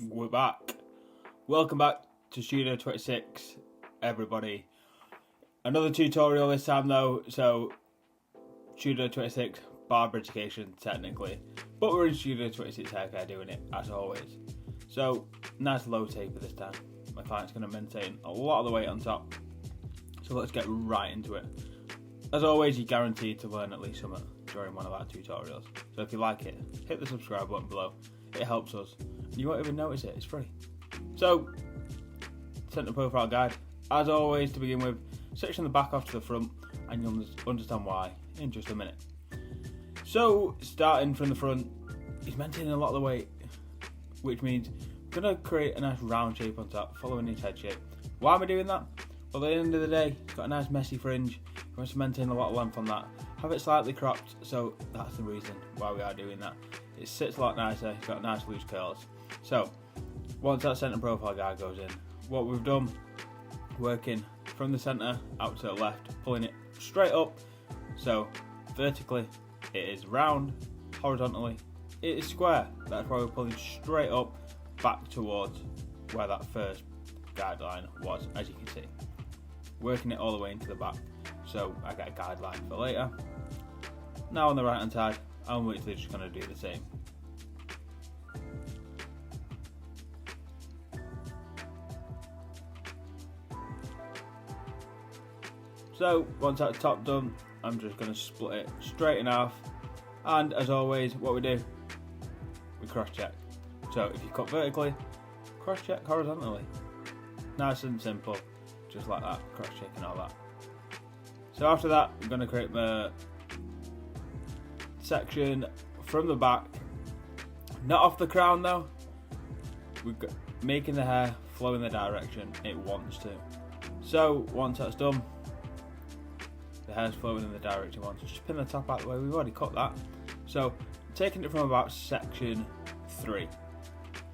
We're back. Welcome back to Studio 26, everybody. Another tutorial this time though, so Studio 26 barber education technically, but we're in Studio 26 haircare doing it as always. So nice low taper this time. My client's going to maintain a lot of the weight on top, so let's get right into it. As always, you're guaranteed to learn at least something during one of our tutorials, so if you like it, hit the subscribe button below. It helps us. You won't even notice it, it's free. So, center profile guide. As always, to begin with, section the back off to the front, and you'll understand why in just a minute. So, starting from the front, he's maintaining a lot of the weight, which means I'm going to create a nice round shape on top, following his head shape. Why am I doing that? Well, at the end of the day, it's got a nice messy fringe. He wants to maintain a lot of length on that. Have it slightly cropped, so that's the reason why we are doing that. It sits a lot nicer, it's got nice loose curls. So, once that centre profile guide goes in, what we've done, working from the centre out to the left, pulling it straight up. So, vertically, it is round, horizontally, it is square. That's why we're pulling straight up, back towards where that first guideline was, as you can see. Working it all the way into the back, so I get a guideline for later. Now on the right hand side, I'm literally just going to do the same. So once that's top done, I'm just going to split it straight in half, and as always what we do, we cross check. So if you cut vertically, cross check horizontally. Nice and simple, just like that, cross check and all that. So after that, I'm going to create my section from the back, not off the crown though. We're making the hair flow in the direction it wants to. So once that's done, the hair's flowing in the direction it wants to. Just pin the top out the way. We've already cut that. So taking it from about section 3,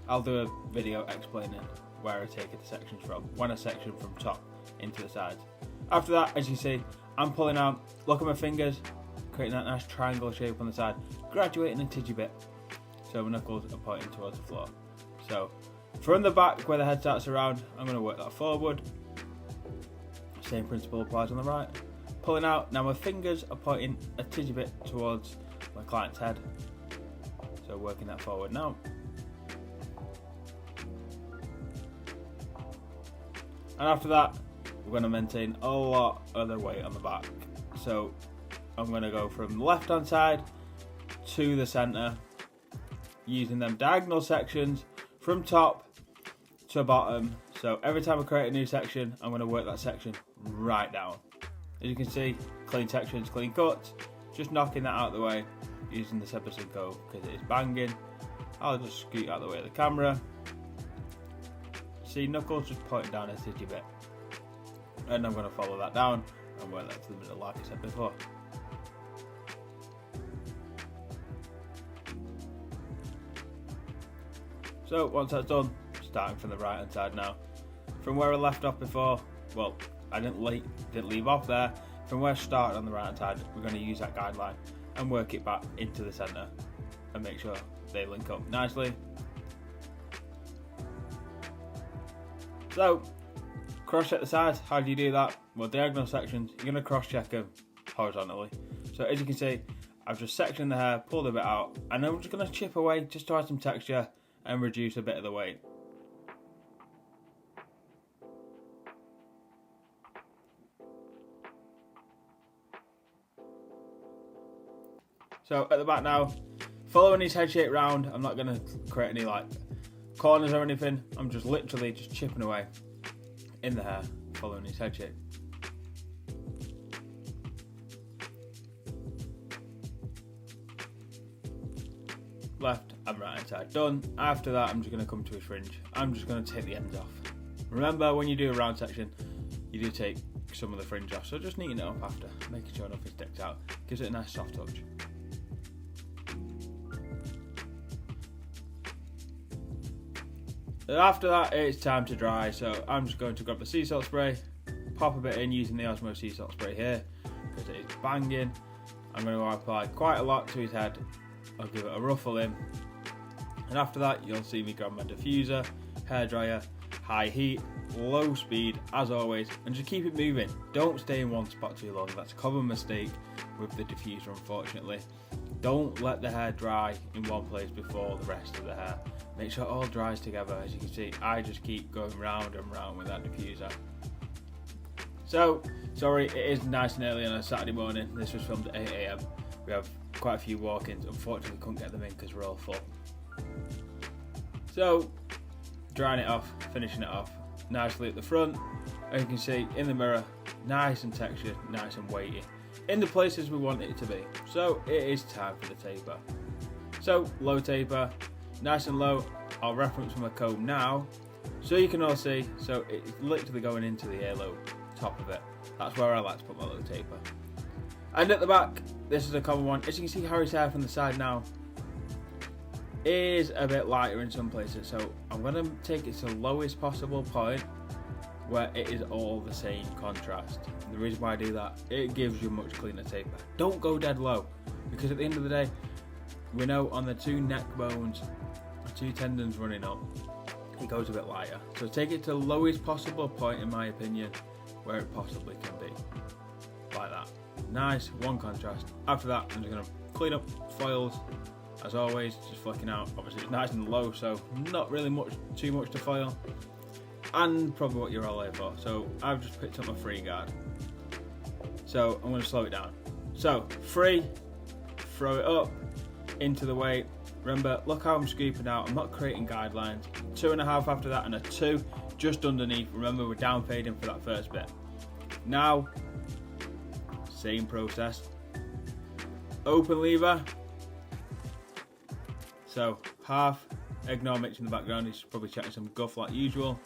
I'll do a video explaining where I take the sections from, when I section from top into the sides. After that, as you see, I'm pulling out, look at my fingers, creating that nice triangle shape on the side, graduating a tidgy bit, so my knuckles are pointing towards the floor. So from the back where the head starts around, I'm going to work that forward. Same principle applies on the right. Pulling out, now my fingers are pointing a tidgy bit towards my client's head, so working that forward now. And after that, we're going to maintain a lot of the weight on the back. So I'm going to go from the left hand side to the centre, using them diagonal sections from top to bottom. So every time I create a new section, I'm going to work that section right down. As you can see, clean sections, clean cuts, just knocking that out of the way using the Sepasinco because it is banging. I'll just scoot out of the way of the camera. See, knuckles just pointing down a tidgy bit. And I'm going to follow that down and work that to the middle like I said before. So once that's done, starting from the right hand side now. From where I left off before, well, I didn't leave off there. From where I started on the right hand side, we're going to use that guideline and work it back into the centre and make sure they link up nicely. So, cross check the sides. How do you do that? Well, diagonal sections, you're going to cross check them horizontally. So as you can see, I've just sectioned the hair, pulled a bit out, and then we're just going to chip away just to add some texture and reduce a bit of the weight. So at the back now, following his head shape round, I'm not going to create any like corners or anything. I'm just literally just chipping away in the hair, following his head shape. Left and right hand side done. After that, I'm just going to come to his fringe. I'm just going to take the ends off. Remember, when you do a round section, you do take some of the fringe off, so just neaten it up after, making sure nothing sticks out. Gives it a nice soft touch. After that, it's time to dry, so I'm just going to grab the sea salt spray, pop a bit in using the Osmo sea salt spray here, because it is banging. I'm going to apply quite a lot to his head. I'll give it a ruffle in, And after that, you'll see me grab my diffuser, hairdryer, high heat, low speed as always, and just keep it moving. Don't stay in one spot too long. That's a common mistake with the diffuser, unfortunately. Don't let the hair dry in one place before the rest of the hair. Make sure it all dries together. As you can see, I just keep going round and round with that diffuser. So, sorry, it is nice and early on a Saturday morning. This was filmed at 8 AM. We have quite a few walk-ins. Unfortunately, couldn't get them in because we're all full. So, drying it off, finishing it off nicely at the front. As you can see, in the mirror, nice and textured, nice and weighty. In the places we want it to be. So, it is time for the taper. So, low taper, nice and low. I'll reference my comb now, so you can all see. So, it's literally going into the earlobe, top of it. That's where I like to put my low taper. And at the back, this is a common one. As you can see, Harry's hair from the side now is a bit lighter in some places, so I'm going to take it to the lowest possible point where it is all the same contrast. And the reason why I do that, it gives you much cleaner taper. Don't go dead low, because at the end of the day, we know on the two neck bones, the two tendons running up, it goes a bit lighter. So take it to the lowest possible point, in my opinion, where it possibly can be. Like that. Nice, one contrast. After that, I'm just going to clean up foils. As always, just flicking out. Obviously it's nice and low, so not really too much to foil. And probably what you're all here for. So I've just picked up my free guard. So I'm going to slow it down. So free, throw it up, into the weight. Remember, look how I'm scooping out. I'm not creating guidelines. 2.5 after that and a 2 just underneath. Remember, we're down fading for that first bit. Now, same process. Open lever. So half, ignore Mitch in the background, he's probably chatting some guff like usual.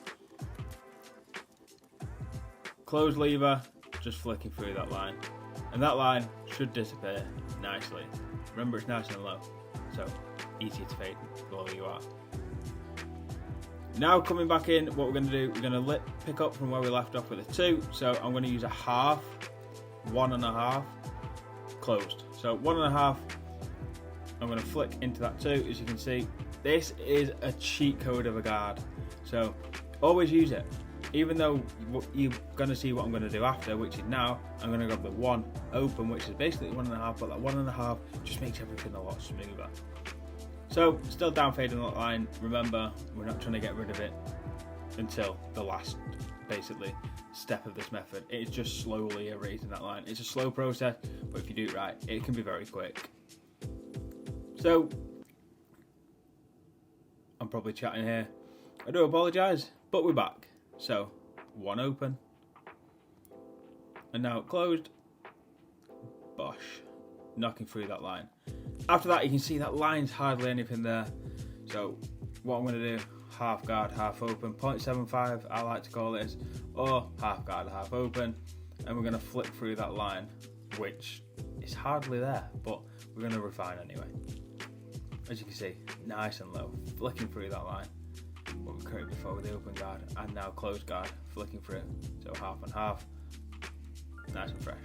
Close lever, just flicking through that line. And that line should disappear nicely. Remember, it's nice and low, so easy to fade the lower you are. Now coming back in, what we're going to do, we're going to pick up from where we left off with a 2. So I'm going to use a half, 1.5, closed. So 1.5. I'm going to flick into that 2. As you can see, this is a cheat code of a guard, so always use it. Even though you're going to see what I'm going to do after, which is now I'm going to grab the 1 open, which is basically 1.5, but that 1.5 just makes everything a lot smoother. So still down fading that line. Remember, we're not trying to get rid of it until the last basically step of this method. It is just slowly erasing that line. It's a slow process, but if you do it right, it can be very quick. So, I'm probably chatting here. I do apologise, but we're back. So, 1 open. And now closed. Bosh. Knocking through that line. After that, you can see that line's hardly anything there. So, what I'm going to do, half guard, half open. 0.75, I like to call this. Or half guard, half open. And we're going to flick through that line, which is hardly there, but we're going to refine anyway. As you can see, nice and low, flicking through that line. What we created before with the open guard, and now closed guard, flicking through. So half and half, nice and fresh.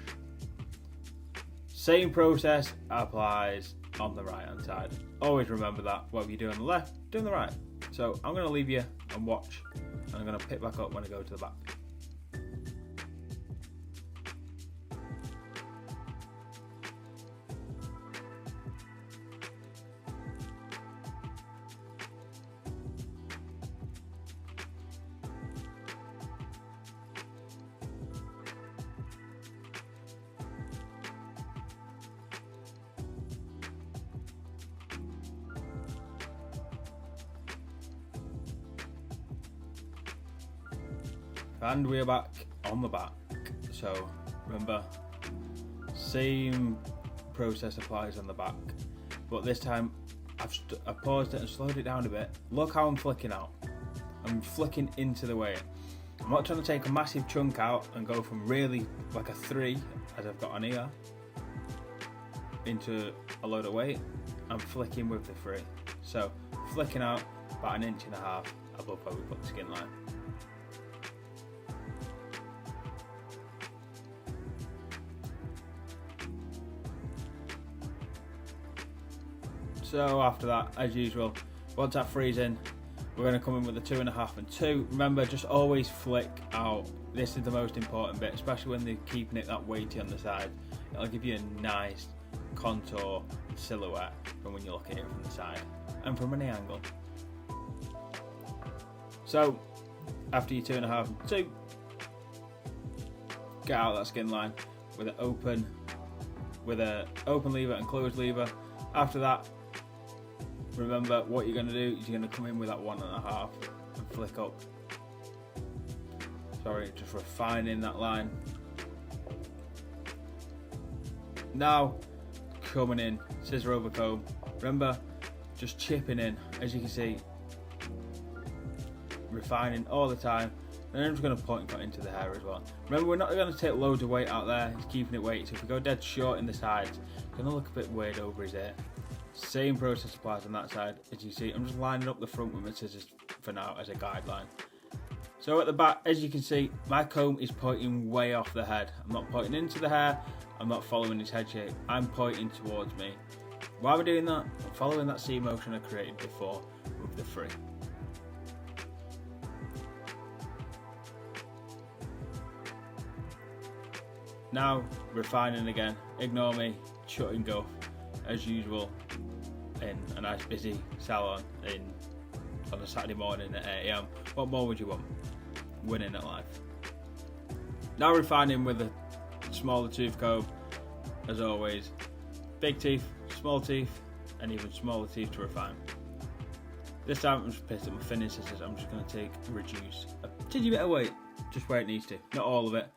Same process applies on the right hand side. Always remember that, whatever you do on the left, do on the right. So I'm going to leave you and watch, and I'm going to pick back up when I go to the back. And we're back on the back. So remember, same process applies on the back, but this time I've paused it and slowed it down a bit. Look how I'm flicking out. I'm flicking into the weight. I'm not trying to take a massive chunk out and go from really like a 3, as I've got on here, into a load of weight. I'm flicking with the 3. So flicking out about 1.5 inches above where we put the skin line. So after that, as usual, Once that frees in, we're going to come in with a 2.5 and 2. Remember, just always flick out. This is the most important bit, especially when they're keeping it that weighty on the side. It'll give you a nice contour silhouette from when you look at it from the side and from any angle. So after your 2.5 and 2, get out that skin line with an open lever and closed lever. After that, remember what you're going to do is you're going to come in with that 1.5 and flick up. Sorry, just refining that line. Now coming in, scissor over comb. Remember, just chipping in, as you can see, refining all the time. And I'm just going to point and cut into the hair as well. Remember, we're not going to take loads of weight out there, it's keeping it weighty. So if we go dead short in the sides, it's going to look a bit weird over his ear. Same process applies on that side. As you see, I'm just lining up the front with my scissors for now as a guideline. So at the back, as you can see, my comb is pointing way off the head. I'm not pointing into the hair, I'm not following his head shape, I'm pointing towards me. Why am I doing that? I'm following that C motion I created before with the free. Now, refining again. Ignore me, shut and go, as usual, in a nice busy salon on a Saturday morning at 8 AM. What more would you want? Winning at life. Now refining with a smaller tooth comb, as always. Big teeth, small teeth, and even smaller teeth to refine. This time I'm just pissed at my thinning scissors. I'm just going to reduce a tiny bit of weight, just where it needs to, not all of it.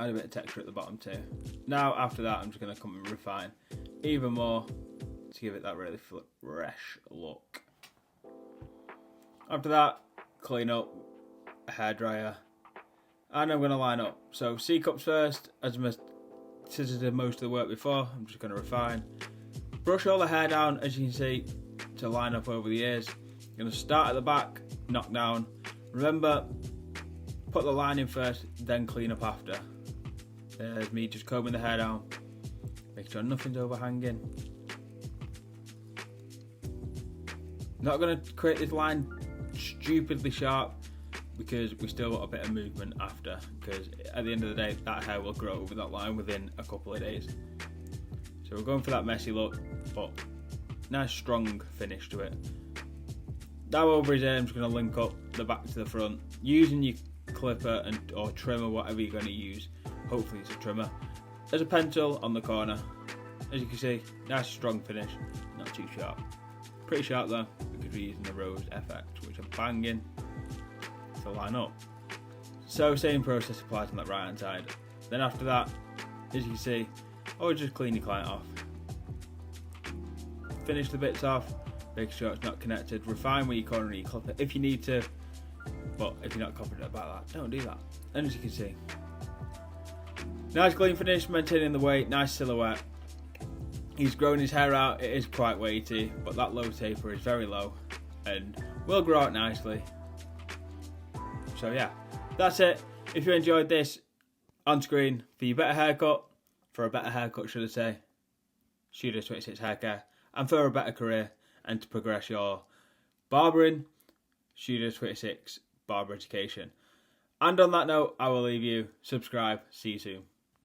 Add a bit of texture at the bottom too. Now after that, I'm just going to come and refine even more to give it that really fresh look. After that, clean up, a hairdryer, and I'm going to line up. So C cups first, as my scissors did most of the work before. I'm just going to refine. Brush all the hair down, as you can see, to line up over the ears. I'm going to start at the back, knock down. Remember, put the line in first, then clean up after. There's me just combing the hair down, make sure nothing's overhanging. Not going to create this line stupidly sharp because we still got a bit of movement after, because at the end of the day that hair will grow over that line within a couple of days. So we're going for that messy look, but nice strong finish to it. Now over his ear, I'm just going to link up the back to the front using your clipper or trimmer, whatever you're going to use. Hopefully it's a trimmer. There's a pencil on the corner. As you can see, nice strong finish, not too sharp. Pretty sharp though, because we're using the Rose FX, which I'm banging to line up. So same process applies on that right hand side. Then after that, as you can see, always just clean your client off. Finish the bits off, make sure it's not connected. Refine where you corner your clipper if you need to, but if you're not confident about that, don't do that. And as you can see, nice clean finish, maintaining the weight, nice silhouette. He's grown his hair out, it is quite weighty, but that low taper is very low and will grow out nicely. So yeah, that's it. If you enjoyed this on screen, for your better haircut, for a better haircut should I say, Studio 26 Hair Care, and for a better career and to progress your barbering, Studio 26 Barber Education. And on that note, I will leave you. Subscribe. See you soon.